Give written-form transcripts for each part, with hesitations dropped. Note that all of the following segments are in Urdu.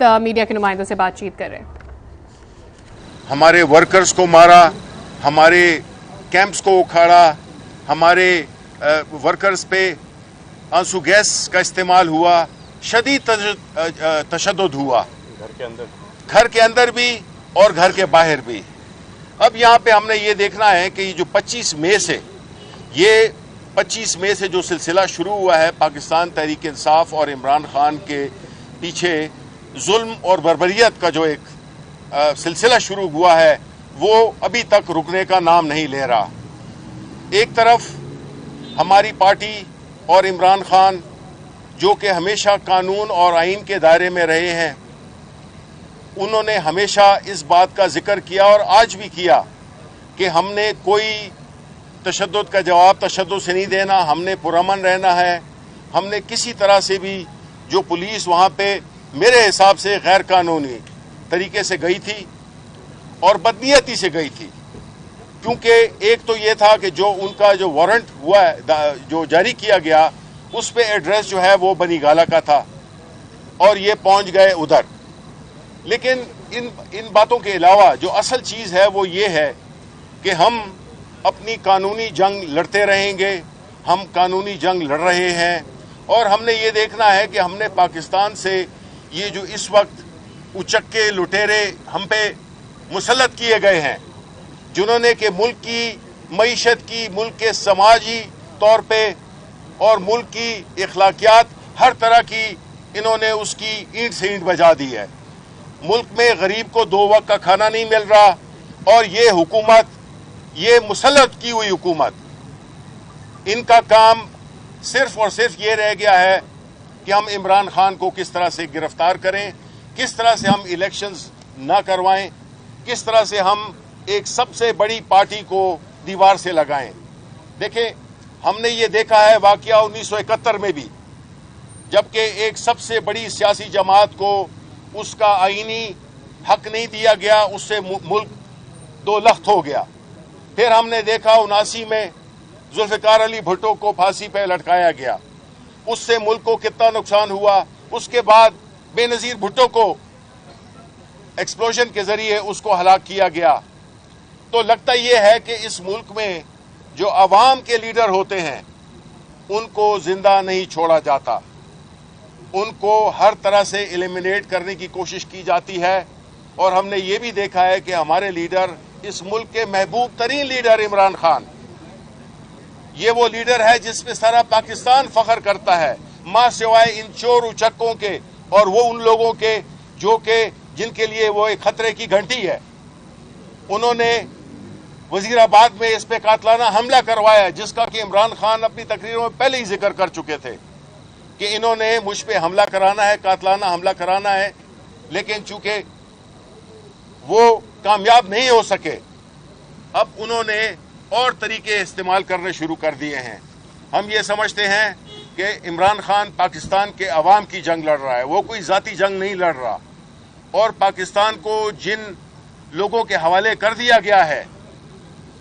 وقت میڈیا کے نمائندوں سے بات چیت کر رہے ہیں۔ ہمارے ورکرز کو مارا، ہمارے کیمپس کو اکھاڑا، ہمارے ورکرز پہ آنسو گیس کا استعمال ہوا، شدید تشدد ہوا، گھر کے اندر بھی اور گھر کے باہر بھی۔ اب یہاں پہ ہم نے یہ دیکھنا ہے کہ یہ جو 25 مئی سے جو سلسلہ شروع ہوا ہے پاکستان تحریک انصاف اور عمران خان کے پیچھے ظلم اور بربریت کا جو ایک سلسلہ شروع ہوا ہے وہ ابھی تک رکنے کا نام نہیں لے رہا۔ ایک طرف ہماری پارٹی اور عمران خان جو کہ ہمیشہ قانون اور آئین کے دائرے میں رہے ہیں، انہوں نے ہمیشہ اس بات کا ذکر کیا اور آج بھی کیا کہ ہم نے کوئی تشدد کا جواب تشدد سے نہیں دینا، ہم نے پرامن رہنا ہے۔ ہم نے کسی طرح سے بھی جو پولیس وہاں پہ میرے حساب سے غیر قانونی طریقے سے گئی تھی اور بدنیتی سے گئی تھی، کیونکہ ایک تو یہ تھا کہ جو ان کا جو وارنٹ ہوا ہے جو جاری کیا گیا اس پہ ایڈریس جو ہے وہ بنی گالا کا تھا اور یہ پہنچ گئے ادھر۔ لیکن ان باتوں کے علاوہ جو اصل چیز ہے وہ یہ ہے کہ ہم اپنی قانونی جنگ لڑتے رہیں گے، ہم قانونی جنگ لڑ رہے ہیں، اور ہم نے یہ دیکھنا ہے کہ ہم نے پاکستان سے یہ جو اس وقت اچکے لٹیرے ہم پہ مسلط کیے گئے ہیں، جنہوں نے کہ ملک کی معیشت کی، ملک کے سماجی طور پہ اور ملک کی اخلاقیات ہر طرح کی انہوں نے اس کی اینٹ سے اینٹ بجا دی ہے۔ ملک میں غریب کو 2 وقت کا کھانا نہیں مل رہا، اور یہ حکومت، یہ مسلط کی ہوئی حکومت، ان کا کام صرف اور صرف یہ رہ گیا ہے کہ ہم عمران خان کو کس طرح سے گرفتار کریں، کس طرح سے ہم الیکشنز نہ کروائیں، کس طرح سے ہم ایک سب سے بڑی پارٹی کو دیوار سے لگائیں۔ دیکھیں، ہم نے یہ دیکھا ہے واقعہ 1971 میں بھی، جبکہ ایک سب سے بڑی سیاسی جماعت کو اس کا آئینی حق نہیں دیا گیا، اس سے ملک 2 لخت ہو گیا۔ پھر ہم نے دیکھا 79 میں ذوالفقار علی بھٹو کو پھانسی پہ لٹکایا گیا، اس سے ملک کو کتنا نقصان ہوا۔ اس کے بعد بے نظیر بھٹو کو ایکسپلوژن کے ذریعے اس کو ہلاک کیا گیا۔ تو لگتا یہ ہے کہ اس ملک میں جو عوام کے لیڈر ہوتے ہیں ان کو زندہ نہیں چھوڑا جاتا، ان کو ہر طرح سے ایلیمینیٹ کرنے کی کوشش کی جاتی ہے۔ اور ہم نے یہ بھی دیکھا ہے کہ ہمارے لیڈر، اس ملک کے محبوب ترین لیڈر عمران خان، یہ وہ لیڈر ہے جس پہ سارا پاکستان فخر کرتا ہے، ماں سوائے ان چور اچکوں کے اور وہ ان لوگوں کے جو کہ جن کے لیے وہ ایک خطرے کی گھنٹی ہے۔ انہوں نے وزیر آباد میں اس پہ قاتلانہ حملہ کروایا، جس کا کہ عمران خان اپنی تقریروں میں پہلے ہی ذکر کر چکے تھے کہ انہوں نے مجھ پہ حملہ کرانا ہے، قاتلانہ حملہ کرانا ہے، لیکن چونکہ وہ کامیاب نہیں ہو سکے، اب انہوں نے اور طریقے استعمال کرنے شروع کر دیے ہیں۔ ہم یہ سمجھتے ہیں کہ عمران خان پاکستان کے عوام کی جنگ لڑ رہا ہے، وہ کوئی ذاتی جنگ نہیں لڑ رہا، اور پاکستان کو جن لوگوں کے حوالے کر دیا گیا ہے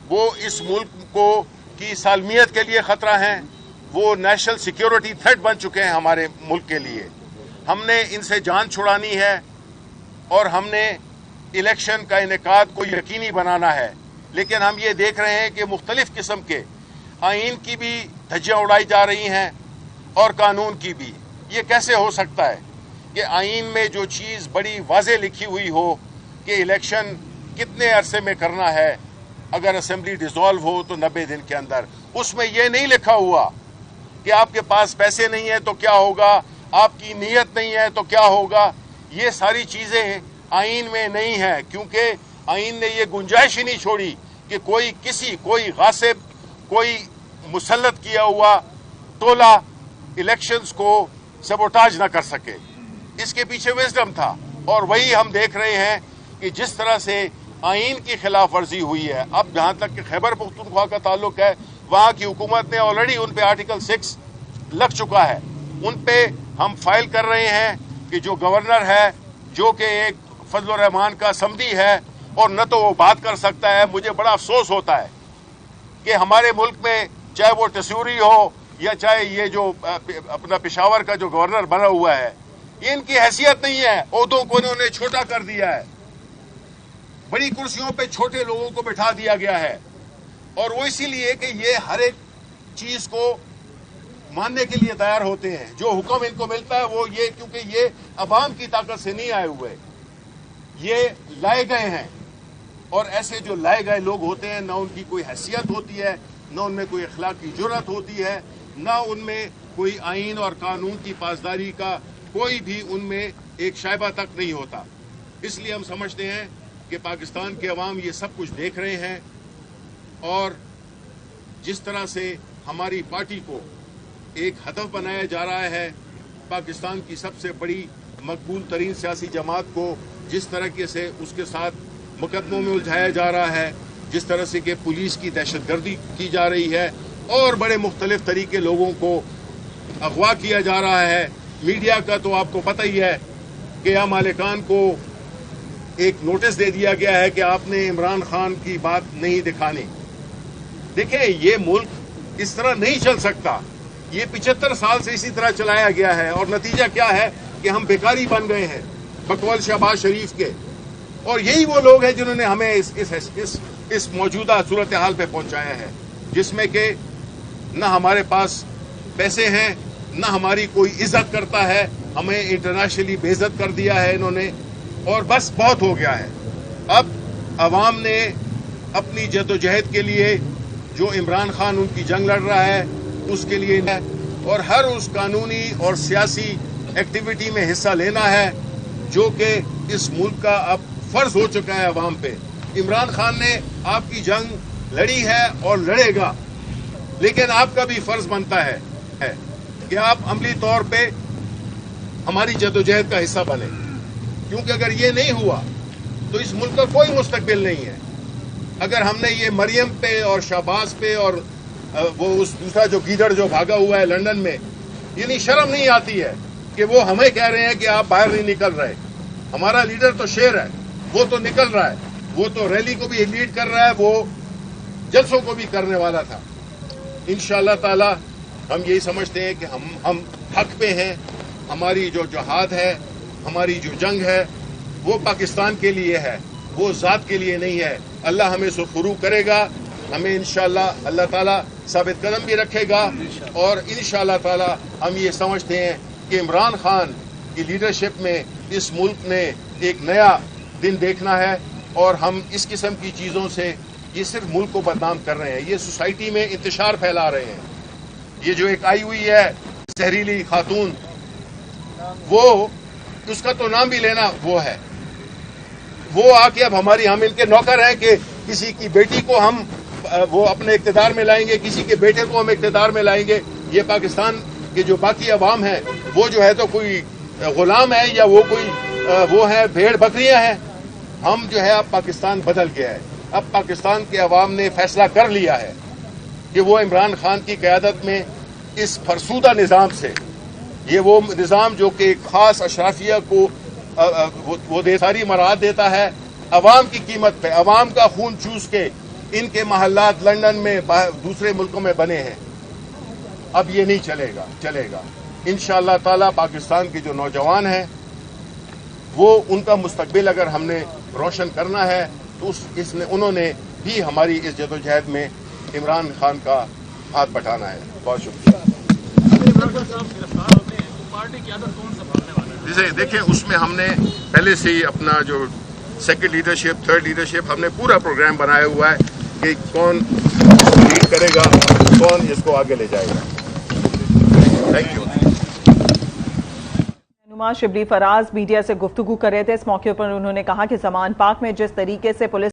وہ اس ملک کو کی سالمیت کے لیے خطرہ ہیں، وہ نیشنل سیکیورٹی تھریٹ بن چکے ہیں ہمارے ملک کے لیے۔ ہم نے ان سے جان چھڑانی ہے اور ہم نے الیکشن کا انعقاد کو یقینی بنانا ہے۔ لیکن ہم یہ دیکھ رہے ہیں کہ مختلف قسم کے آئین کی بھی دھجیاں اڑائی جا رہی ہیں اور قانون کی بھی۔ یہ کیسے ہو سکتا ہے کہ آئین میں جو چیز بڑی واضح لکھی ہوئی ہو کہ الیکشن کتنے عرصے میں کرنا ہے، اگر اسمبلی ڈیزالو ہو تو 90 دن کے اندر، اس میں یہ نہیں لکھا ہوا کہ آپ کے پاس پیسے نہیں ہیں تو کیا ہوگا، آپ کی نیت نہیں ہے تو کیا ہوگا۔ یہ ساری چیزیں آئین میں نہیں ہیں، کیونکہ آئین نے یہ گنجائش ہی نہیں چھوڑی کہ کوئی غاصب، کوئی مسلط کیا ہوا ٹولہ الیکشنز کو سبوٹاج نہ کر سکے۔ اس کے پیچھے وزڈم تھا، اور وہی ہم دیکھ رہے ہیں کہ جس طرح سے آئین کی خلاف ورزی ہوئی ہے۔ اب جہاں تک کہ خیبر پختونخوا کا تعلق ہے، وہاں کی حکومت نے آلریڈی ان پہ آرٹیکل 6 لگ چکا ہے، ان پہ ہم فائل کر رہے ہیں کہ جو گورنر ہے، جو کہ ایک فضل الرحمان کا سمدی ہے اور نہ تو وہ بات کر سکتا ہے۔ مجھے بڑا افسوس ہوتا ہے کہ ہمارے ملک میں چاہے وہ ٹسوری ہو یا چاہے یہ جو اپنا پشاور کا جو گورنر بنا ہوا ہے، یہ ان کی حیثیت نہیں ہے. عہدوں کو انہوں نے چھوٹا کر دیا ہے, بڑی کرسیوں پہ چھوٹے لوگوں کو بٹھا دیا گیا ہے, اور وہ اسی لیے کہ یہ ہر ایک چیز کو ماننے کے لیے تیار ہوتے ہیں. جو حکم ان کو ملتا ہے وہ یہ, کیونکہ یہ عوام کی طاقت سے نہیں آئے ہوئے, یہ لائے گئے ہیں, اور ایسے جو لائے گئے لوگ ہوتے ہیں نہ ان کی کوئی حیثیت ہوتی ہے, نہ ان میں کوئی اخلاقی جرات ہوتی ہے, نہ ان میں کوئی آئین اور قانون کی پاسداری کا کوئی بھی ان میں ایک شائبہ تک نہیں ہوتا. اس لیے ہم سمجھتے ہیں کہ پاکستان کے عوام یہ سب کچھ دیکھ رہے ہیں, اور جس طرح سے ہماری پارٹی کو ایک ہدف بنایا جا رہا ہے, پاکستان کی سب سے بڑی مقبول ترین سیاسی جماعت کو جس طرح سے اس کے ساتھ مقدموں میں الجھایا جا رہا ہے, جس طرح سے کہ پولیس کی دہشت گردی کی جا رہی ہے, اور بڑے مختلف طریقے لوگوں کو اغوا کیا جا رہا ہے. میڈیا کا تو آپ کو پتہ ہی ہے کہ یا مالکان کو ایک نوٹس دے دیا گیا ہے کہ آپ نے عمران خان کی بات نہیں دکھانی. دیکھیں, یہ ملک اس طرح نہیں چل سکتا. یہ 75 سال سے اسی طرح چلایا گیا ہے, اور نتیجہ کیا ہے کہ ہم بیکاری بن گئے ہیں بقول شہباز شریف کے, اور یہی وہ لوگ ہیں جنہوں نے ہمیں اس موجودہ صورتحال پہ پہنچایا ہے, جس میں کہ نہ ہمارے پاس پیسے ہیں, نہ ہماری کوئی عزت کرتا ہے. ہمیں انٹرنیشنلی بے عزت کر دیا ہے انہوں نے, اور بس بہت ہو گیا ہے. اب عوام نے اپنی جدوجہد کے لیے جو عمران خان ان کی جنگ لڑ رہا ہے اس کے لیے ہے, اور ہر اس قانونی اور سیاسی ایکٹیویٹی میں حصہ لینا ہے جو کہ اس ملک کا اب فرض ہو چکا ہے عوام پہ. عمران خان نے آپ کی جنگ لڑی ہے اور لڑے گا, لیکن آپ کا بھی فرض بنتا ہے کہ آپ عملی طور پہ ہماری جدوجہد کا حصہ بنیں, کیونکہ اگر یہ نہیں ہوا تو اس ملک کا کوئی مستقبل نہیں ہے. اگر ہم نے یہ مریم پہ اور شہباز پہ اور وہ اس دوسرا جو گیدڑ جو بھاگا ہوا ہے لندن میں, یعنی شرم نہیں آتی ہے کہ وہ ہمیں کہہ رہے ہیں کہ آپ باہر نہیں نکل رہے. ہمارا لیڈر تو شیر ہے, وہ تو نکل رہا ہے, وہ تو ریلی کو بھی لیڈ کر رہا ہے, وہ جلسوں کو بھی کرنے والا تھا. انشاءاللہ تعالی ہم یہی سمجھتے ہیں کہ ہم حق پہ ہیں. ہماری جو جہاد ہے, ہماری جو جنگ ہے, وہ پاکستان کے لیے ہے, وہ ذات کے لیے نہیں ہے. اللہ ہمیں سرخرو کرے گا, ہمیں انشاءاللہ اللہ تعالیٰ ثابت قدم بھی رکھے گا, اور انشاءاللہ تعالیٰ ہم یہ سمجھتے ہیں کہ عمران خان کی لیڈرشپ میں اس ملک نے ایک نیا دن دیکھنا ہے, اور ہم اس قسم کی چیزوں سے یہ صرف ملک کو بدنام کر رہے ہیں, یہ سوسائٹی میں انتشار پھیلا رہے ہیں. یہ جو ایک آئی ہوئی ہے زہریلی خاتون, وہ اس کا تو نام بھی لینا وہ ہے, وہ آ کے اب ہم ان کے نوکر ہیں کہ کسی کی بیٹی کو ہم وہ اپنے اقتدار میں لائیں گے, کسی کے بیٹے کو ہم اقتدار میں لائیں گے. یہ پاکستان کے جو باقی عوام ہیں وہ جو ہے تو کوئی غلام ہے یا وہ کوئی وہ ہے بھیڑ بکریاں ہیں. ہم جو ہے اب پاکستان بدل گیا ہے. اب پاکستان کے عوام نے فیصلہ کر لیا ہے کہ وہ عمران خان کی قیادت میں اس فرسودہ نظام سے, یہ وہ نظام جو کہ ایک خاص اشرافیہ کو وہ ساری مراعات دیتا ہے, عوام کی قیمت پہ, عوام کا خون چوس کے ان کے محلات لندن میں دوسرے ملکوں میں بنے ہیں. اب یہ نہیں چلے گا. انشاءاللہ تعالی پاکستان کے جو نوجوان ہیں وہ ان کا مستقبل اگر ہم نے روشن کرنا ہے تو انہوں نے بھی ہماری اس جدوجہد میں عمران خان کا ہاتھ بٹانا ہے. بہت شکریہ. جیسے دیکھیں اس میں ہم نے پہلے سے ہی اپنا جو سیکنڈ لیڈرشپ, تھرڈ لیڈرشپ, ہم نے پورا پروگرام بنایا ہوا ہے کہ کون لیڈ کرے گا, کون اس کو آگے لے جائے گا. Thank you. Shibli Faraz media سے گفتگو کر رہے تھے. اس موقع پر انہوں نے کہا کہ زمان پاک میں جس طریقے سے پولیس